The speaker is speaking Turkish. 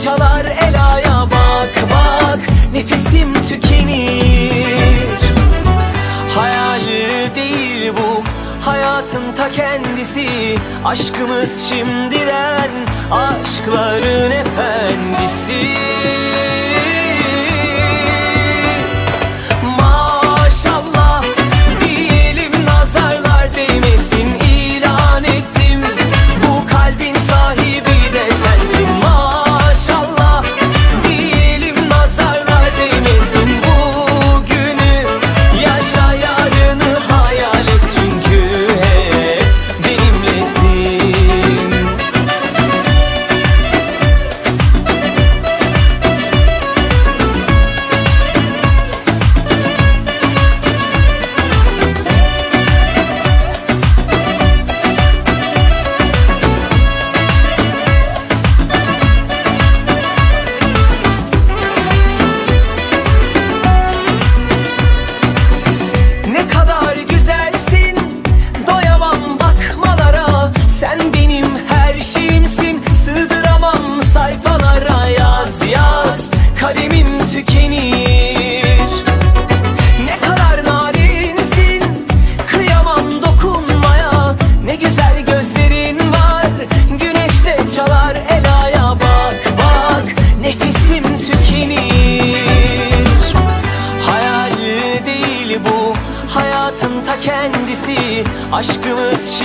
çalar elaya, bak bak nefesim tükenir. Hayal değil bu, hayatın ta kendisi. Aşkımız şimdiden aşkların efendisi. Maşallah diyelim, nazarlar değmesin, ilan ettim bu kalbin sahibi de sensin. Maşallah diyelim, nazarlar değmesin, bugünü yaşa, yarını hayal et, çünkü hep benimlesin. Ne kadar güzelsin, doyamam bakmalara. Sen benim her şeyimsin, sığdıramam sayfalara. Yaz yaz, kalemim tükenir. Ne kadar narinsin, kıyamam dokunmaya. Ne güzel gözlerin var, güneşte çalar elaya. Bak bak nefesim tükenir. Hayal değil bu, hayatın ta kendisi. Aşkımız